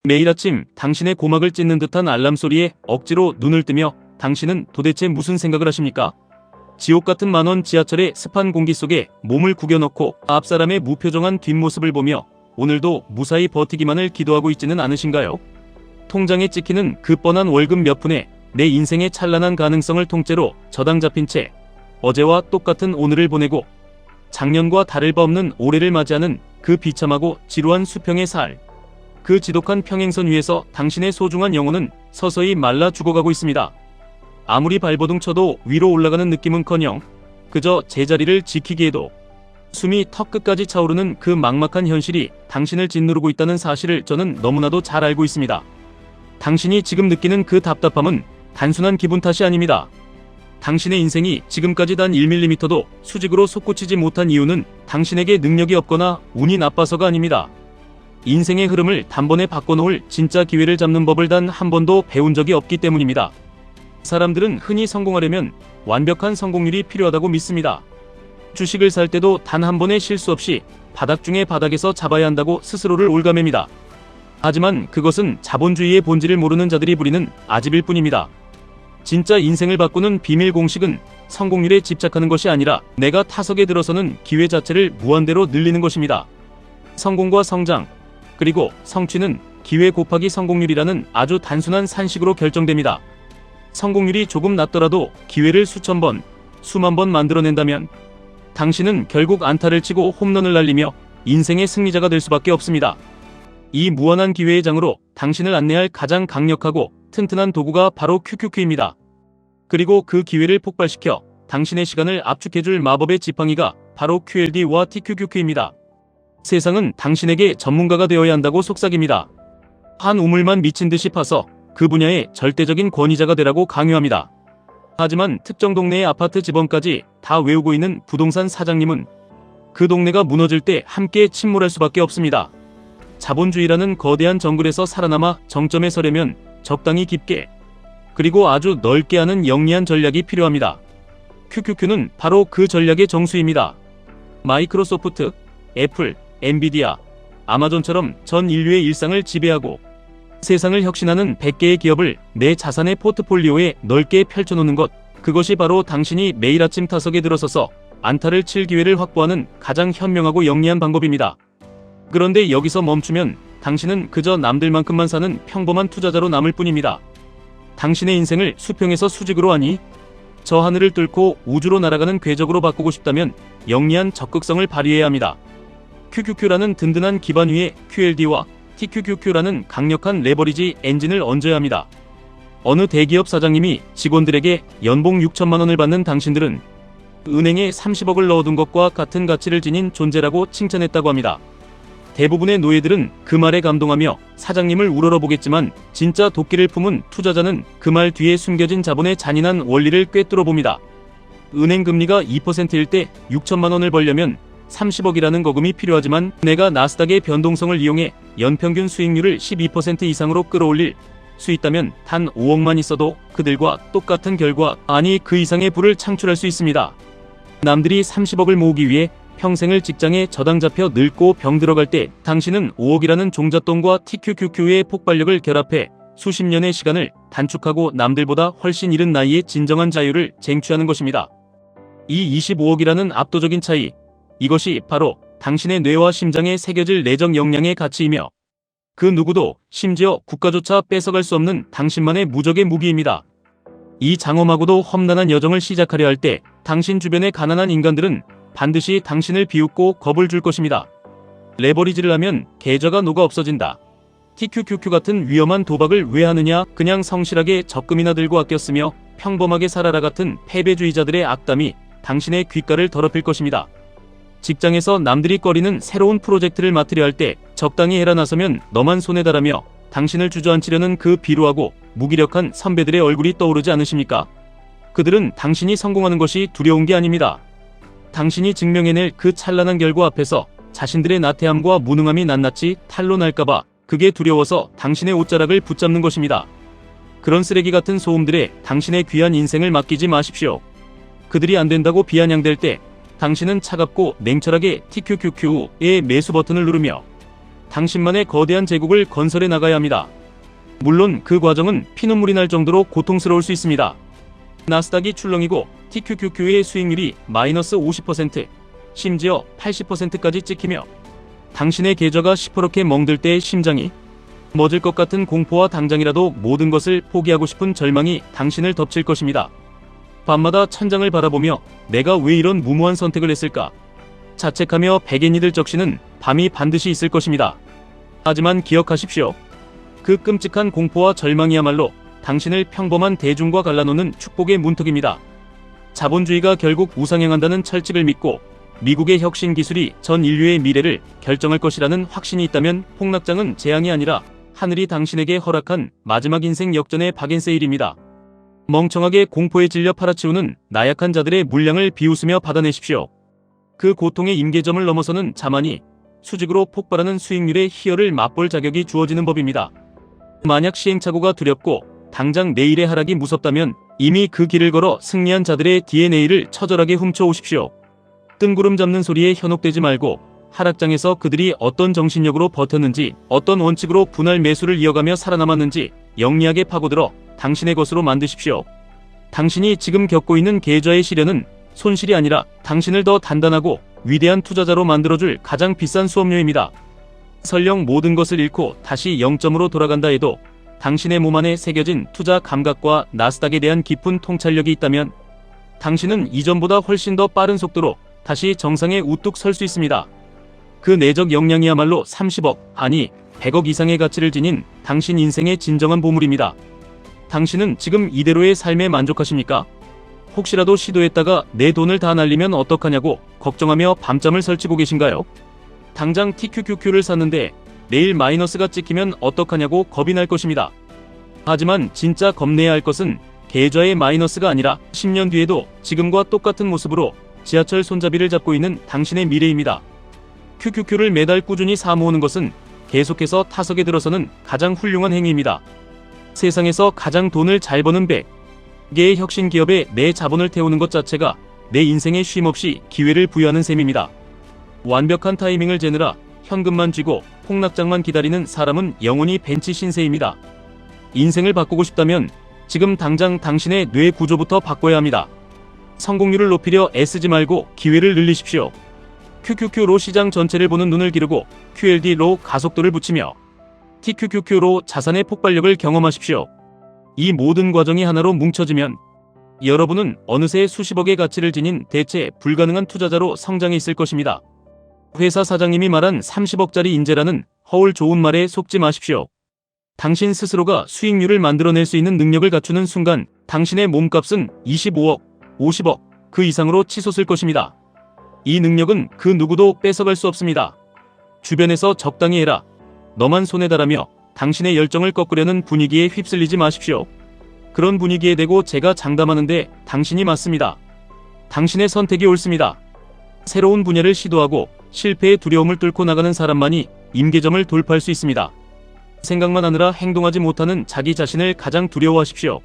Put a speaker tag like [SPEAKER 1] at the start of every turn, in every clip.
[SPEAKER 1] 매일 아침 당신의 고막을 찢는 듯한 알람 소리에 억지로 눈을 뜨며 당신은 도대체 무슨 생각을 하십니까? 지옥 같은 만원 지하철의 습한 공기 속에 몸을 구겨넣고 앞사람의 무표정한 뒷모습을 보며 오늘도 무사히 버티기만을 기도하고 있지는 않으신가요? 통장에 찍히는 그 뻔한 월급 몇 푼에 내 인생의 찬란한 가능성을 통째로 저당 잡힌 채 어제와 똑같은 오늘을 보내고 작년과 다를 바 없는 올해를 맞이하는 그 비참하고 지루한 수평의 살. 그 지독한 평행선 위에서 당신의 소중한 영혼은 서서히 말라 죽어가고 있습니다. 아무리 발버둥 쳐도 위로 올라가는 느낌은커녕 그저 제자리를 지키기에도 숨이 턱끝까지 차오르는 그 막막한 현실이 당신을 짓누르고 있다는 사실을 저는 너무나도 잘 알고 있습니다. 당신이 지금 느끼는 그 답답함은 단순한 기분 탓이 아닙니다. 당신의 인생이 지금까지 단 1mm도 수직으로 솟구치지 못한 이유는 당신에게 능력이 없거나 운이 나빠서가 아닙니다. 인생의 흐름을 단번에 바꿔놓을 진짜 기회를 잡는 법을 단 한 번도 배운 적이 없기 때문입니다. 사람들은 흔히 성공하려면 완벽한 성공률이 필요하다고 믿습니다. 주식을 살 때도 단 한 번의 실수 없이 바닥 중에 바닥에서 잡아야 한다고 스스로를 올가맵니다. 하지만 그것은 자본주의의 본질을 모르는 자들이 부리는 아집일 뿐입니다. 진짜 인생을 바꾸는 비밀 공식은 성공률에 집착하는 것이 아니라 내가 타석에 들어서는 기회 자체를 무한대로 늘리는 것입니다. 성공과 성장, 그리고 성취는 기회 곱하기 성공률이라는 아주 단순한 산식으로 결정됩니다. 성공률이 조금 낮더라도 기회를 수천 번, 수만 번 만들어낸다면 당신은 결국 안타를 치고 홈런을 날리며 인생의 승리자가 될 수밖에 없습니다. 이 무한한 기회의 장으로 당신을 안내할 가장 강력하고 튼튼한 도구가 바로 QQQ입니다. 그리고 그 기회를 폭발시켜 당신의 시간을 압축해줄 마법의 지팡이가 바로 QLD와 TQQQ입니다. 세상은 당신에게 전문가가 되어야 한다고 속삭입니다. 한 우물만 미친 듯이 파서 그 분야의 절대적인 권위자가 되라고 강요합니다. 하지만 특정 동네의 아파트 지번까지 다 외우고 있는 부동산 사장님은 그 동네가 무너질 때 함께 침몰할 수밖에 없습니다. 자본주의라는 거대한 정글에서 살아남아 정점에 서려면 적당히 깊게 그리고 아주 넓게 하는 영리한 전략이 필요합니다. QQQ는 바로 그 전략의 정수입니다. 마이크로소프트, 애플, 엔비디아, 아마존처럼 전 인류의 일상을 지배하고 세상을 혁신하는 100개의 기업을 내 자산의 포트폴리오에 넓게 펼쳐놓는 것, 그것이 바로 당신이 매일 아침 타석에 들어서서 안타를 칠 기회를 확보하는 가장 현명하고 영리한 방법입니다. 그런데 여기서 멈추면 당신은 그저 남들만큼만 사는 평범한 투자자로 남을 뿐입니다. 당신의 인생을 수평에서 수직으로 하니 저 하늘을 뚫고 우주로 날아가는 궤적으로 바꾸고 싶다면 영리한 적극성을 발휘해야 합니다. QQQ라는 든든한 기반 위에 QLD와 TQQQ라는 강력한 레버리지 엔진을 얹어야 합니다. 어느 대기업 사장님이 직원들에게 연봉 6천만 원을 받는 당신들은 은행에 30억을 넣어둔 것과 같은 가치를 지닌 존재라고 칭찬했다고 합니다. 대부분의 노예들은 그 말에 감동하며 사장님을 우러러보겠지만 진짜 도끼를 품은 투자자는 그 말 뒤에 숨겨진 자본의 잔인한 원리를 꿰뚫어 봅니다. 은행 금리가 2%일 때 6천만 원을 벌려면 30억이라는 거금이 필요하지만 내가 나스닥의 변동성을 이용해 연평균 수익률을 12% 이상으로 끌어올릴 수 있다면 단 5억만 있어도 그들과 똑같은 결과, 아니 그 이상의 부를 창출할 수 있습니다. 남들이 30억을 모으기 위해 평생을 직장에 저당 잡혀 늙고 병들어갈 때 당신은 5억이라는 종잣돈과 TQQQ의 폭발력을 결합해 수십 년의 시간을 단축하고 남들보다 훨씬 이른 나이에 진정한 자유를 쟁취하는 것입니다. 이 25억이라는 압도적인 차이, 이것이 바로 당신의 뇌와 심장에 새겨질 내적 역량의 가치이며 그 누구도 심지어 국가조차 뺏어갈 수 없는 당신만의 무적의 무기입니다. 이 장엄하고도 험난한 여정을 시작하려 할 때 당신 주변의 가난한 인간들은 반드시 당신을 비웃고 겁을 줄 것입니다. 레버리지를 하면 계좌가 녹아 없어진다. TQQQ 같은 위험한 도박을 왜 하느냐, 그냥 성실하게 적금이나 들고 아꼈으며 평범하게 살아라 같은 패배주의자들의 악담이 당신의 귓가를 더럽힐 것입니다. 직장에서 남들이 꺼리는 새로운 프로젝트를 맡으려 할 때 적당히 해라 나서면 너만 손해다라며 당신을 주저앉히려는 그 비루하고 무기력한 선배들의 얼굴이 떠오르지 않으십니까? 그들은 당신이 성공하는 것이 두려운 게 아닙니다. 당신이 증명해낼 그 찬란한 결과 앞에서 자신들의 나태함과 무능함이 낱낱이 탄로 날까봐 그게 두려워서 당신의 옷자락을 붙잡는 것입니다. 그런 쓰레기 같은 소음들에 당신의 귀한 인생을 맡기지 마십시오. 그들이 안 된다고 비아냥댈 때 당신은 차갑고 냉철하게 TQQQ의 매수 버튼을 누르며 당신만의 거대한 제국을 건설해 나가야 합니다. 물론 그 과정은 피눈물이 날 정도로 고통스러울 수 있습니다. 나스닥이 출렁이고 TQQQ의 수익률이 마이너스 50%, 심지어 80%까지 찍히며 당신의 계좌가 시퍼렇게 멍들 때의 심장이 멎을 것 같은 공포와 당장이라도 모든 것을 포기하고 싶은 절망이 당신을 덮칠 것입니다. 밤마다 천장을 바라보며 내가 왜 이런 무모한 선택을 했을까? 자책하며 베갯니 들 적시는 밤이 반드시 있을 것입니다. 하지만 기억하십시오. 그 끔찍한 공포와 절망이야말로 당신을 평범한 대중과 갈라놓는 축복의 문턱입니다. 자본주의가 결국 우상향한다는 철칙을 믿고 미국의 혁신 기술이 전 인류의 미래를 결정할 것이라는 확신이 있다면 폭락장은 재앙이 아니라 하늘이 당신에게 허락한 마지막 인생 역전의 박앤세일입니다. 멍청하게 공포에 질려 팔아치우는 나약한 자들의 물량을 비웃으며 받아내십시오. 그 고통의 임계점을 넘어서는 자만이 수직으로 폭발하는 수익률의 희열을 맛볼 자격이 주어지는 법입니다. 만약 시행착오가 두렵고 당장 내일의 하락이 무섭다면 이미 그 길을 걸어 승리한 자들의 DNA를 처절하게 훔쳐오십시오. 뜬구름 잡는 소리에 현혹되지 말고 하락장에서 그들이 어떤 정신력으로 버텼는지, 어떤 원칙으로 분할 매수를 이어가며 살아남았는지 영리하게 파고들어 당신의 것으로 만드십시오. 당신이 지금 겪고 있는 계좌의 시련은 손실이 아니라 당신을 더 단단하고 위대한 투자자로 만들어줄 가장 비싼 수업료입니다. 설령 모든 것을 잃고 다시 0점으로 돌아간다 해도 당신의 몸 안에 새겨진 투자 감각과 나스닥에 대한 깊은 통찰력이 있다면 당신은 이전보다 훨씬 더 빠른 속도로 다시 정상에 우뚝 설 수 있습니다. 그 내적 역량이야말로 30억, 아니 100억 이상의 가치를 지닌 당신 인생의 진정한 보물입니다. 당신은 지금 이대로의 삶에 만족하십니까? 혹시라도 시도했다가 내 돈을 다 날리면 어떡하냐고 걱정하며 밤잠을 설치고 계신가요? 당장 TQQQ를 샀는데 내일 마이너스가 찍히면 어떡하냐고 겁이 날 것입니다. 하지만 진짜 겁내야 할 것은 계좌의 마이너스가 아니라 10년 뒤에도 지금과 똑같은 모습으로 지하철 손잡이를 잡고 있는 당신의 미래입니다. QQQ를 매달 꾸준히 사모으는 것은 계속해서 타석에 들어서는 가장 훌륭한 행위입니다. 세상에서 가장 돈을 잘 버는 100개의 혁신 기업에 내 자본을 태우는 것 자체가 내 인생에 쉼없이 기회를 부여하는 셈입니다. 완벽한 타이밍을 재느라 현금만 쥐고 폭락장만 기다리는 사람은 영원히 벤치 신세입니다. 인생을 바꾸고 싶다면 지금 당장 당신의 뇌 구조부터 바꿔야 합니다. 성공률을 높이려 애쓰지 말고 기회를 늘리십시오. QQQ로 시장 전체를 보는 눈을 기르고 QLD로 가속도를 붙이며 TQQQ로 자산의 폭발력을 경험하십시오. 이 모든 과정이 하나로 뭉쳐지면 여러분은 어느새 수십억의 가치를 지닌 대체 불가능한 투자자로 성장해 있을 것입니다. 회사 사장님이 말한 30억짜리 인재라는 허울 좋은 말에 속지 마십시오. 당신 스스로가 수익률을 만들어낼 수 있는 능력을 갖추는 순간 당신의 몸값은 25억, 50억, 그 이상으로 치솟을 것입니다. 이 능력은 그 누구도 뺏어갈 수 없습니다. 주변에서 적당히 해라, 너만 손에 달하며 당신의 열정을 꺾으려는 분위기에 휩쓸리지 마십시오. 그런 분위기에 대고 제가 장담하는데 당신이 맞습니다. 당신의 선택이 옳습니다. 새로운 분야를 시도하고 실패의 두려움을 뚫고 나가는 사람만이 임계점을 돌파할 수 있습니다. 생각만 하느라 행동하지 못하는 자기 자신을 가장 두려워하십시오.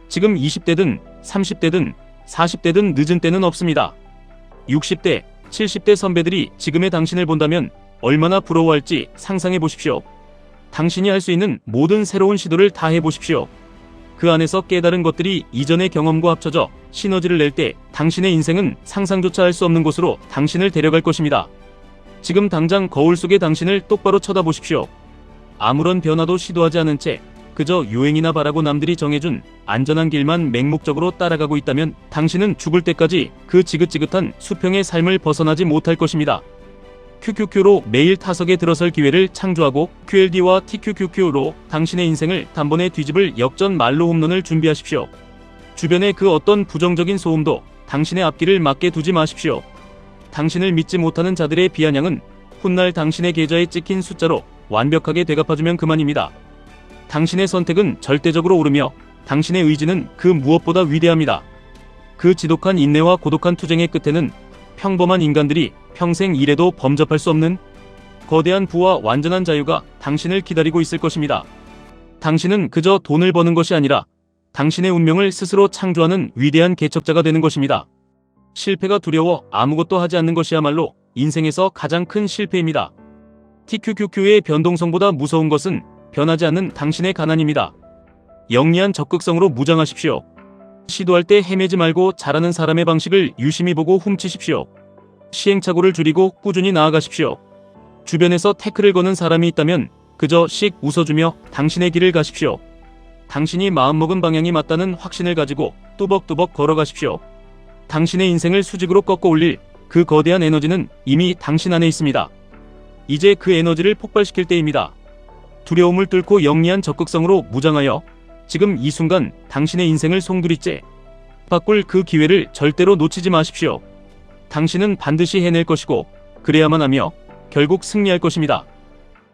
[SPEAKER 1] 지금 20대든 30대든 40대든 늦은 때는 없습니다. 60대, 70대 선배들이 지금의 당신을 본다면 얼마나 부러워할지 상상해 보십시오. 당신이 할 수 있는 모든 새로운 시도를 다 해보십시오. 그 안에서 깨달은 것들이 이전의 경험과 합쳐져 시너지를 낼 때 당신의 인생은 상상조차 할 수 없는 곳으로 당신을 데려갈 것입니다. 지금 당장 거울 속의 당신을 똑바로 쳐다보십시오. 아무런 변화도 시도하지 않은 채 그저 유행이나 바라고 남들이 정해준 안전한 길만 맹목적으로 따라가고 있다면 당신은 죽을 때까지 그 지긋지긋한 수평의 삶을 벗어나지 못할 것입니다. QQQ로 매일 타석에 들어설 기회를 창조하고 QLD와 TQQQ로 당신의 인생을 단번에 뒤집을 역전 말로 홈런을 준비하십시오. 주변의 그 어떤 부정적인 소음도 당신의 앞길을 막게 두지 마십시오. 당신을 믿지 못하는 자들의 비아냥은 훗날 당신의 계좌에 찍힌 숫자로 완벽하게 되갚아주면 그만입니다. 당신의 선택은 절대적으로 옳으며 당신의 의지는 그 무엇보다 위대합니다. 그 지독한 인내와 고독한 투쟁의 끝에는 평범한 인간들이 평생 일해도 범접할 수 없는 거대한 부와 완전한 자유가 당신을 기다리고 있을 것입니다. 당신은 그저 돈을 버는 것이 아니라 당신의 운명을 스스로 창조하는 위대한 개척자가 되는 것입니다. 실패가 두려워 아무것도 하지 않는 것이야말로 인생에서 가장 큰 실패입니다. TQQQ의 변동성보다 무서운 것은 변하지 않는 당신의 가난입니다. 영리한 적극성으로 무장하십시오. 시도할 때 헤매지 말고 잘하는 사람의 방식을 유심히 보고 훔치십시오. 시행착오를 줄이고 꾸준히 나아가십시오. 주변에서 태클을 거는 사람이 있다면 그저 씩 웃어주며 당신의 길을 가십시오. 당신이 마음먹은 방향이 맞다는 확신을 가지고 뚜벅뚜벅 걸어가십시오. 당신의 인생을 수직으로 꺾어 올릴 그 거대한 에너지는 이미 당신 안에 있습니다. 이제 그 에너지를 폭발시킬 때입니다. 두려움을 뚫고 영리한 적극성으로 무장하여 지금 이 순간 당신의 인생을 송두리째 바꿀 그 기회를 절대로 놓치지 마십시오. 당신은 반드시 해낼 것이고 그래야만 하며 결국 승리할 것입니다.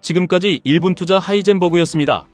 [SPEAKER 1] 지금까지 1분 투자 하이젠버그였습니다.